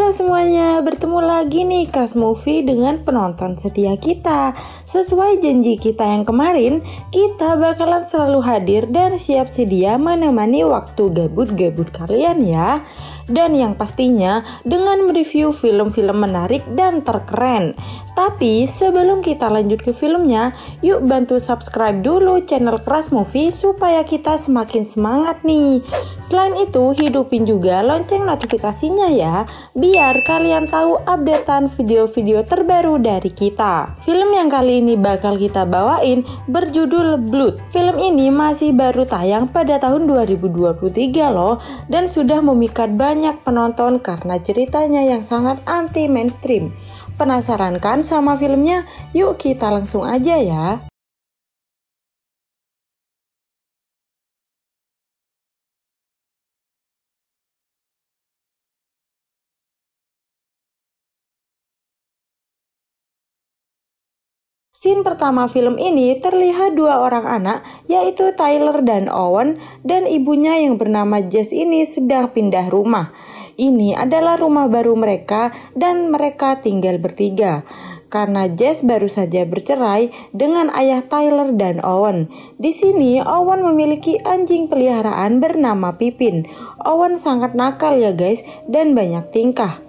Halo semuanya, bertemu lagi nih Crush Movie dengan penonton setia kita. Sesuai janji kita yang kemarin, kita bakalan selalu hadir dan siap sedia menemani waktu gabut-gabut kalian ya. Dan yang pastinya dengan mereview film-film menarik dan terkeren. Tapi sebelum kita lanjut ke filmnya, yuk bantu subscribe dulu channel Crush Movie supaya kita semakin semangat nih. Selain itu, hidupin juga lonceng notifikasinya ya, biar kalian tahu updatean video-video terbaru dari kita. Film yang kali ini bakal kita bawain berjudul Blood. Film ini masih baru tayang pada tahun 2023 loh, dan sudah memikat banyak penonton karena ceritanya yang sangat anti mainstream. Penasaran kan sama filmnya? Yuk kita langsung aja ya. Scene pertama film ini terlihat dua orang anak, yaitu Tyler dan Owen, dan ibunya yang bernama Jess ini sedang pindah rumah. Ini adalah rumah baru mereka dan mereka tinggal bertiga. Karena Jess baru saja bercerai dengan ayah Tyler dan Owen. Di sini Owen memiliki anjing peliharaan bernama Pippin. Owen sangat nakal ya guys, dan banyak tingkah.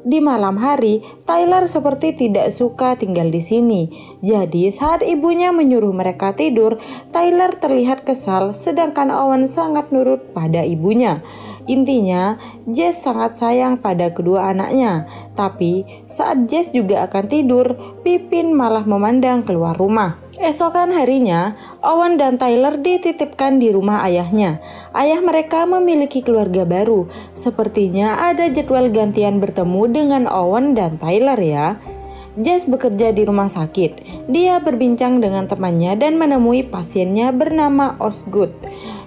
Di malam hari, Tyler seperti tidak suka tinggal di sini. Jadi saat ibunya menyuruh mereka tidur, Tyler terlihat kesal sedangkan Owen sangat nurut pada ibunya. Intinya, Jess sangat sayang pada kedua anaknya. Tapi saat Jess juga akan tidur, Pippin malah memandang keluar rumah. Esokan harinya, Owen dan Tyler dititipkan di rumah ayahnya. Ayah mereka memiliki keluarga baru. Sepertinya ada jadwal gantian bertemu dengan Owen dan Tyler ya. Jess bekerja di rumah sakit. Dia berbincang dengan temannya dan menemui pasiennya bernama Osgood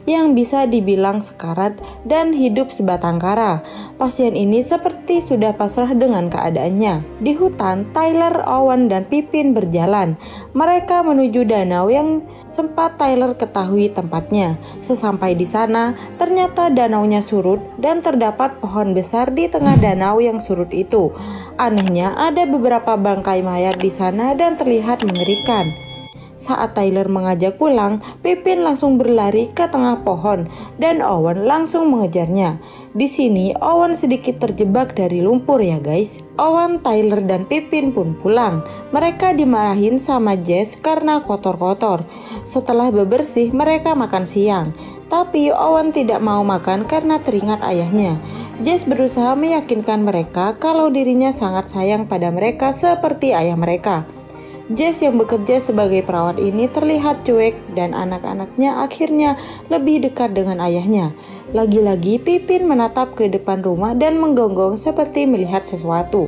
yang bisa dibilang sekarat dan hidup sebatang kara. Pasien ini seperti sudah pasrah dengan keadaannya. Di hutan, Tyler, Owen, dan Pippin berjalan. Mereka menuju danau yang sempat Tyler ketahui tempatnya. Sesampai di sana, ternyata danaunya surut dan terdapat pohon besar di tengah danau yang surut itu. Anehnya, ada beberapa bangkai mayat di sana dan terlihat mengerikan. Saat Tyler mengajak pulang, Pippin langsung berlari ke tengah pohon dan Owen langsung mengejarnya. Di sini Owen sedikit terjebak dari lumpur ya guys. Owen, Tyler, dan Pippin pun pulang. Mereka dimarahin sama Jess karena kotor-kotor. Setelah bebersih, mereka makan siang. Tapi Owen tidak mau makan karena teringat ayahnya. Jess berusaha meyakinkan mereka kalau dirinya sangat sayang pada mereka seperti ayah mereka. Jess yang bekerja sebagai perawat ini terlihat cuek dan anak-anaknya akhirnya lebih dekat dengan ayahnya. Lagi-lagi Pippin menatap ke depan rumah dan menggonggong seperti melihat sesuatu.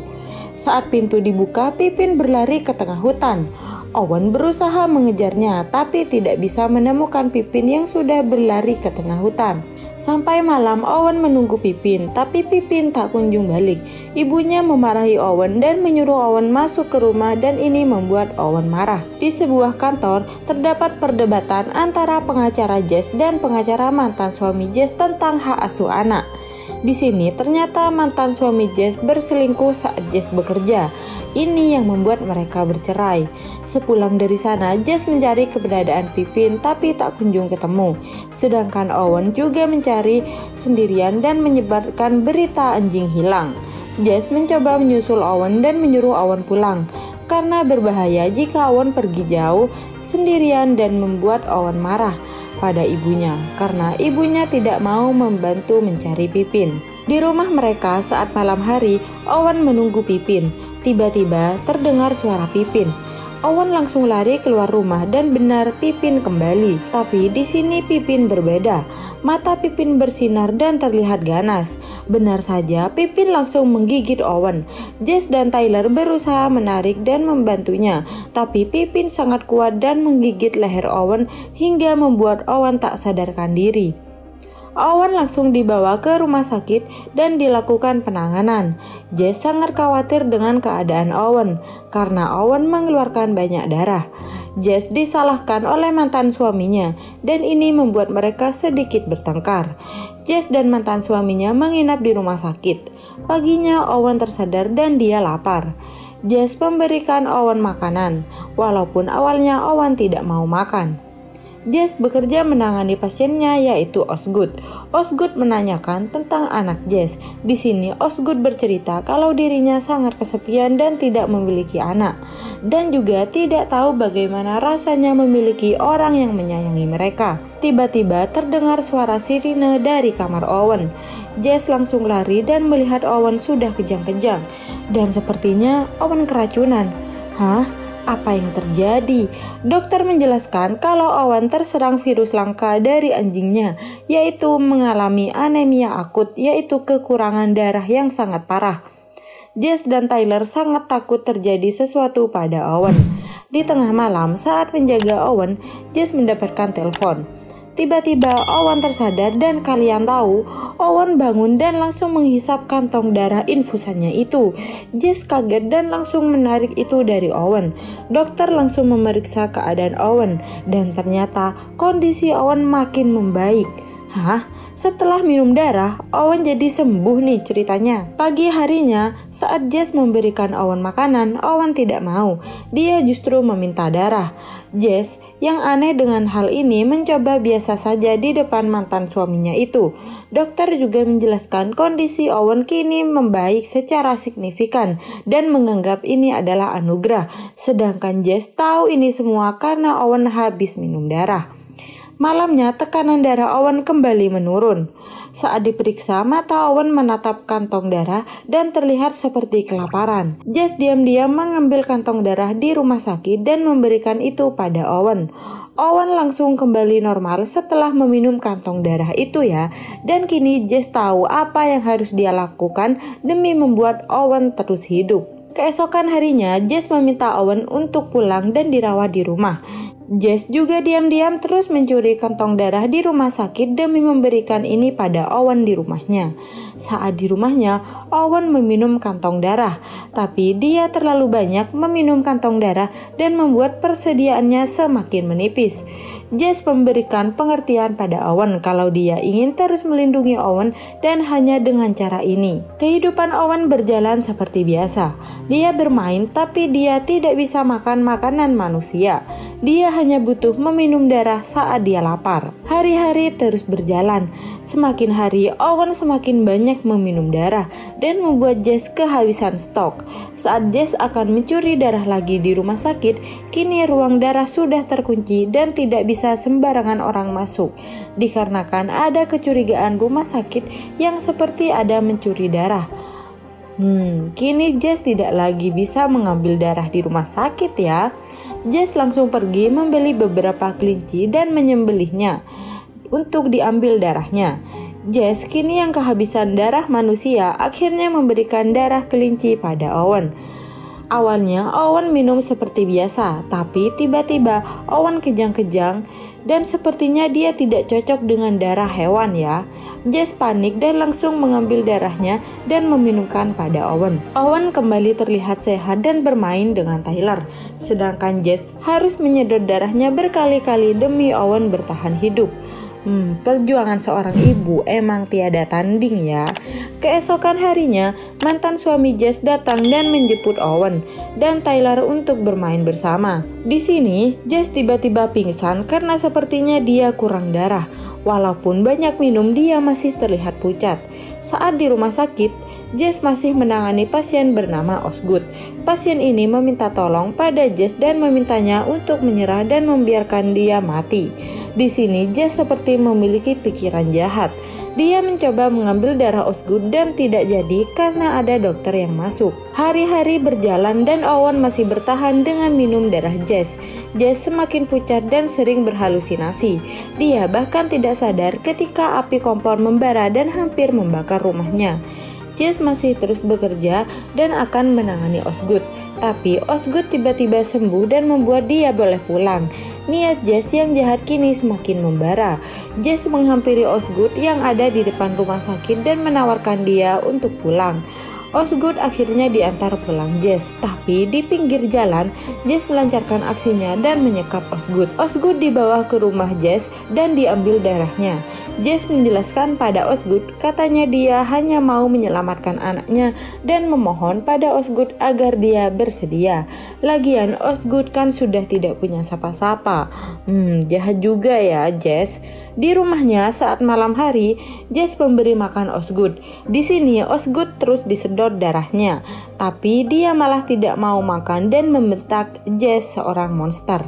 Saat pintu dibuka, Pippin berlari ke tengah hutan. Owen berusaha mengejarnya tapi tidak bisa menemukan Pippin yang sudah berlari ke tengah hutan. Sampai malam Owen menunggu Pippin, tapi Pippin tak kunjung balik. Ibunya memarahi Owen dan menyuruh Owen masuk ke rumah dan ini membuat Owen marah. Di sebuah kantor, terdapat perdebatan antara pengacara Jess dan pengacara mantan suami Jess tentang hak asuh anak. Di sini ternyata mantan suami Jess berselingkuh saat Jess bekerja. Ini yang membuat mereka bercerai. Sepulang dari sana, Jess mencari keberadaan Pippin tapi tak kunjung ketemu. Sedangkan Owen juga mencari sendirian dan menyebarkan berita anjing hilang. Jess mencoba menyusul Owen dan menyuruh Owen pulang karena berbahaya jika Owen pergi jauh sendirian dan membuat Owen marah pada ibunya karena ibunya tidak mau membantu mencari Pippin. Di rumah mereka saat malam hari, Owen menunggu Pippin. Tiba-tiba terdengar suara Pippin. Owen langsung lari keluar rumah dan benar Pippin kembali. Tapi di sini Pippin berbeda. Mata Pippin bersinar dan terlihat ganas. Benar saja, Pippin langsung menggigit Owen. Jess dan Tyler berusaha menarik dan membantunya, tapi Pippin sangat kuat dan menggigit leher Owen hingga membuat Owen tak sadarkan diri. Owen langsung dibawa ke rumah sakit dan dilakukan penanganan. Jess sangat khawatir dengan keadaan Owen karena Owen mengeluarkan banyak darah. Jess disalahkan oleh mantan suaminya dan ini membuat mereka sedikit bertengkar. Jess dan mantan suaminya menginap di rumah sakit. Paginya Owen tersadar dan dia lapar. Jess memberikan Owen makanan, walaupun awalnya Owen tidak mau makan. Jess bekerja menangani pasiennya yaitu Osgood. Osgood menanyakan tentang anak Jess. Di sini Osgood bercerita kalau dirinya sangat kesepian dan tidak memiliki anak. Dan juga tidak tahu bagaimana rasanya memiliki orang yang menyayangi mereka. Tiba-tiba terdengar suara sirine dari kamar Owen. Jess langsung lari dan melihat Owen sudah kejang-kejang. Dan sepertinya Owen keracunan. Hah? Apa yang terjadi? Dokter menjelaskan kalau Owen terserang virus langka dari anjingnya, yaitu mengalami anemia akut, yaitu kekurangan darah yang sangat parah. Jess dan Tyler sangat takut terjadi sesuatu pada Owen. Di tengah malam saat menjaga Owen, Jess mendapatkan telepon. Tiba-tiba Owen tersadar dan kalian tahu, Owen bangun dan langsung menghisap kantong darah infusannya itu. Jess kaget dan langsung menarik itu dari Owen. Dokter langsung memeriksa keadaan Owen dan ternyata kondisi Owen makin membaik. Hah? Setelah minum darah, Owen jadi sembuh nih ceritanya. Pagi harinya, saat Jess memberikan Owen makanan, Owen tidak mau. Dia justru meminta darah. Jess, yang aneh dengan hal ini, mencoba biasa saja di depan mantan suaminya itu. Dokter juga menjelaskan kondisi Owen kini membaik secara signifikan dan menganggap ini adalah anugerah. Sedangkan Jess tahu ini semua karena Owen habis minum darah. Malamnya tekanan darah Owen kembali menurun. Saat diperiksa, mata Owen menatap kantong darah dan terlihat seperti kelaparan. Jess diam-diam mengambil kantong darah di rumah sakit dan memberikan itu pada Owen. Owen langsung kembali normal setelah meminum kantong darah itu ya. Dan kini Jess tahu apa yang harus dia lakukan demi membuat Owen terus hidup. Keesokan harinya, Jess meminta Owen untuk pulang dan dirawat di rumah. Jess juga diam-diam terus mencuri kantong darah di rumah sakit demi memberikan ini pada Owen di rumahnya. Saat di rumahnya, Owen meminum kantong darah, tapi dia terlalu banyak meminum kantong darah dan membuat persediaannya semakin menipis. Jess memberikan pengertian pada Owen kalau dia ingin terus melindungi Owen dan hanya dengan cara ini. Kehidupan Owen berjalan seperti biasa. Dia bermain tapi dia tidak bisa makan makanan manusia. Dia hanya butuh meminum darah saat dia lapar. Hari-hari terus berjalan. Semakin hari Owen semakin banyak meminum darah dan membuat Jess kehabisan stok. Saat Jess akan mencuri darah lagi di rumah sakit, kini ruang darah sudah terkunci dan tidak bisa sembarangan orang masuk, dikarenakan ada kecurigaan rumah sakit yang seperti ada mencuri darah. Kini Jess tidak lagi bisa mengambil darah di rumah sakit ya. Jess langsung pergi membeli beberapa kelinci dan menyembelihnya untuk diambil darahnya. Jess kini yang kehabisan darah manusia akhirnya memberikan darah kelinci pada Owen. Awalnya Owen minum seperti biasa, tapi tiba-tiba Owen kejang-kejang dan sepertinya dia tidak cocok dengan darah hewan ya. Jess panik dan langsung mengambil darahnya dan meminumkan pada Owen. Owen kembali terlihat sehat dan bermain dengan Tyler, sedangkan Jess harus menyedot darahnya berkali-kali demi Owen bertahan hidup. Perjuangan seorang ibu emang tiada tanding ya. Keesokan harinya, mantan suami Jess datang dan menjemput Owen dan Tyler untuk bermain bersama. Di sini, Jess tiba-tiba pingsan karena sepertinya dia kurang darah. Walaupun banyak minum, dia masih terlihat pucat. Saat di rumah sakit, Jess masih menangani pasien bernama Osgood. Pasien ini meminta tolong pada Jess dan memintanya untuk menyerah dan membiarkan dia mati. Di sini Jess seperti memiliki pikiran jahat. Dia mencoba mengambil darah Osgood dan tidak jadi karena ada dokter yang masuk. Hari-hari berjalan dan Owen masih bertahan dengan minum darah Jess. Jess semakin pucat dan sering berhalusinasi. Dia bahkan tidak sadar ketika api kompor membara dan hampir membakar rumahnya. Jess masih terus bekerja dan akan menangani Osgood. Tapi Osgood tiba-tiba sembuh dan membuat dia boleh pulang. Niat Jess yang jahat kini semakin membara. Jess menghampiri Osgood yang ada di depan rumah sakit dan menawarkan dia untuk pulang. Osgood akhirnya diantar pulang Jess, tapi di pinggir jalan Jess melancarkan aksinya dan menyekap Osgood. Osgood dibawa ke rumah Jess dan diambil darahnya. Jess menjelaskan pada Osgood katanya dia hanya mau menyelamatkan anaknya dan memohon pada Osgood agar dia bersedia. Lagian Osgood kan sudah tidak punya siapa-siapa. Jahat juga ya Jess. Di rumahnya saat malam hari, Jess memberi makan Osgood. Di sini Osgood terus disedot darahnya, tapi dia malah tidak mau makan dan membentak Jess seorang monster.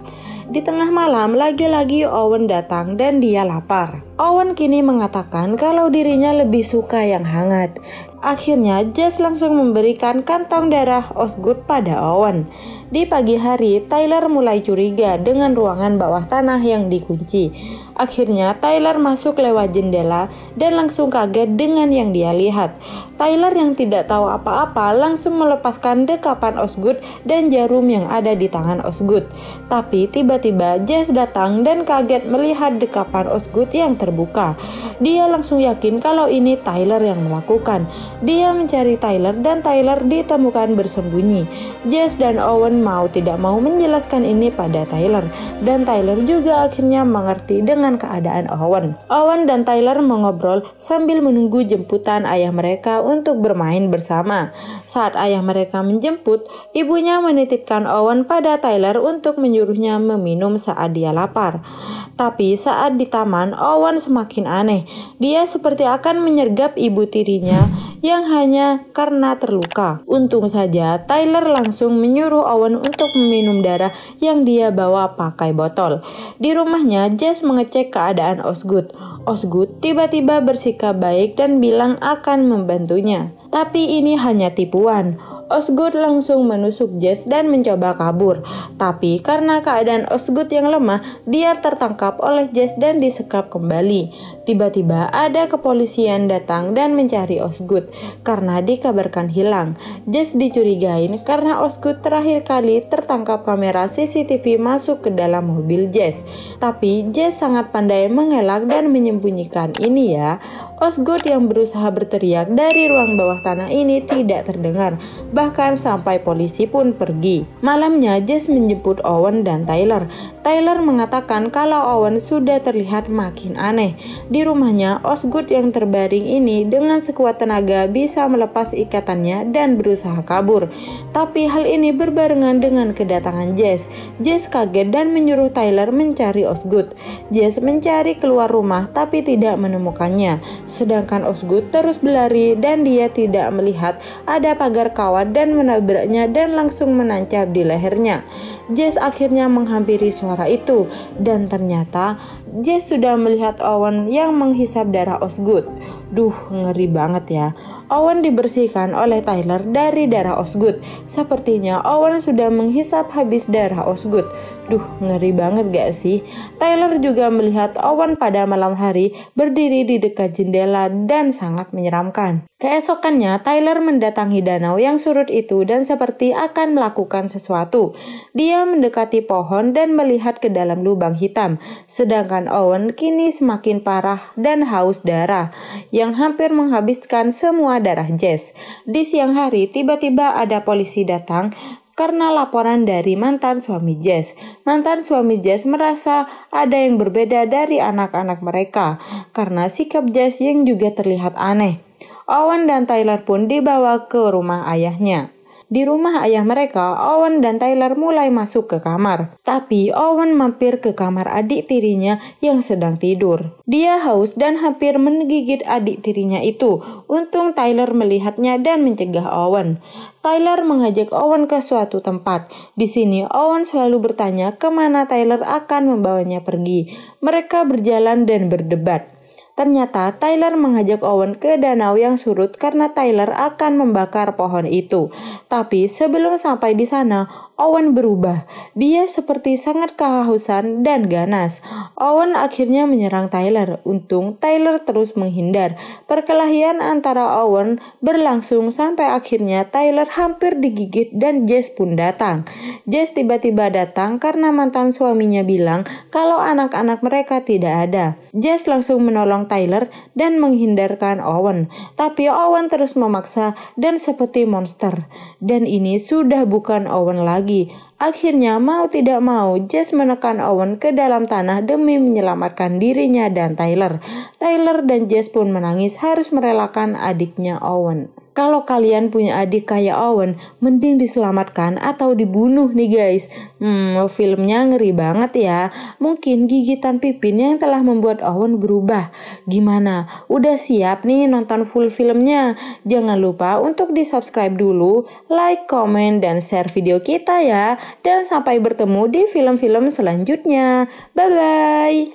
Di tengah malam, lagi-lagi Owen datang dan dia lapar. Owen kini mengatakan kalau dirinya lebih suka yang hangat. Akhirnya, Jess langsung memberikan kantong darah Osgood pada Owen. Di pagi hari, Tyler mulai curiga dengan ruangan bawah tanah yang dikunci. Akhirnya, Tyler masuk lewat jendela dan langsung kaget dengan yang dia lihat. Tyler yang tidak tahu apa-apa langsung melepaskan dekapan Osgood dan jarum yang ada di tangan Osgood. Tapi tiba-tiba Jess datang dan kaget melihat dekapan Osgood yang terbuka. Dia langsung yakin kalau ini Tyler yang melakukan. Dia mencari Tyler dan Tyler ditemukan bersembunyi. Jess dan Owen mau tidak mau menjelaskan ini pada Tyler, dan Tyler juga akhirnya mengerti dengan keadaan Owen. Owen dan Tyler mengobrol sambil menunggu jemputan ayah mereka untuk bermain bersama. Saat ayah mereka menjemput, ibunya menitipkan Owen pada Tyler untuk menyuruhnya meminum saat dia lapar. Tapi saat di taman, Owen semakin aneh. Dia seperti akan menyergap ibu tirinya yang hanya karena terluka. Untung saja Tyler langsung menyuruh Owen untuk meminum darah yang dia bawa pakai botol. Di rumahnya, Jess mengecek keadaan Osgood. Osgood tiba-tiba bersikap baik dan bilang akan membantunya. Tapi ini hanya tipuan. Osgood langsung menusuk Jess dan mencoba kabur. Tapi karena keadaan Osgood yang lemah, dia tertangkap oleh Jess dan disekap kembali. Tiba-tiba ada kepolisian datang dan mencari Osgood karena dikabarkan hilang. Jess dicurigain karena Osgood terakhir kali tertangkap kamera CCTV masuk ke dalam mobil Jess. Tapi Jess sangat pandai mengelak dan menyembunyikan ini ya. Osgood yang berusaha berteriak dari ruang bawah tanah ini tidak terdengar, bahkan sampai polisi pun pergi. Malamnya Jess menjemput Owen dan Tyler. Tyler mengatakan kalau Owen sudah terlihat makin aneh. Di rumahnya, Osgood yang terbaring ini dengan sekuat tenaga bisa melepas ikatannya dan berusaha kabur. Tapi hal ini berbarengan dengan kedatangan Jess. Jess kaget dan menyuruh Tyler mencari Osgood. Jess mencari keluar rumah tapi tidak menemukannya. Sedangkan Osgood terus berlari dan dia tidak melihat ada pagar kawat dan menabraknya dan langsung menancap di lehernya. Jess akhirnya menghampiri suara itu dan ternyata Jess sudah melihat Owen yang menghisap darah Osgood. Duh, ngeri banget ya. Owen dibersihkan oleh Tyler dari darah Osgood. Sepertinya Owen sudah menghisap habis darah Osgood. Duh, ngeri banget gak sih? Tyler juga melihat Owen pada malam hari berdiri di dekat jendela dan sangat menyeramkan. Keesokannya, Tyler mendatangi danau yang surut itu dan seperti akan melakukan sesuatu. Dia mendekati pohon dan melihat ke dalam lubang hitam. Sedangkan Owen kini semakin parah dan haus darah yang hampir menghabiskan semua darah Jess. Di siang hari, tiba-tiba ada polisi datang karena laporan dari mantan suami Jess. Mantan suami Jess merasa ada yang berbeda dari anak-anak mereka karena sikap Jess yang juga terlihat aneh. Owen dan Tyler pun dibawa ke rumah ayahnya. Di rumah ayah mereka, Owen dan Tyler mulai masuk ke kamar. Tapi Owen mampir ke kamar adik tirinya yang sedang tidur. Dia haus dan hampir menggigit adik tirinya itu. Untung Tyler melihatnya dan mencegah Owen. Tyler mengajak Owen ke suatu tempat. Di sini Owen selalu bertanya kemana Tyler akan membawanya pergi. Mereka berjalan dan berdebat. Ternyata Tyler mengajak Owen ke danau yang surut karena Tyler akan membakar pohon itu. Tapi sebelum sampai di sana, Owen berubah. Dia seperti sangat kehausan dan ganas. Owen akhirnya menyerang Tyler. Untung Tyler terus menghindar. Perkelahian antara Owen berlangsung sampai akhirnya Tyler hampir digigit dan Jess pun datang. Jess tiba-tiba datang karena mantan suaminya bilang kalau anak-anak mereka tidak ada. Jess langsung menolong Tyler dan menghindarkan Owen. Tapi Owen terus memaksa dan seperti monster. Dan ini sudah bukan Owen lagi. Akhirnya mau tidak mau Jess menekan Owen ke dalam tanah demi menyelamatkan dirinya dan Tyler. Tyler dan Jess pun menangis harus merelakan adiknya Owen. Kalau kalian punya adik kayak Owen, mending diselamatkan atau dibunuh nih guys. Filmnya ngeri banget ya. Mungkin gigitan Pipin yang telah membuat Owen berubah. Gimana? Udah siap nih nonton full filmnya? Jangan lupa untuk di-subscribe dulu, like, komen, dan share video kita ya. Dan sampai bertemu di film-film selanjutnya. Bye-bye.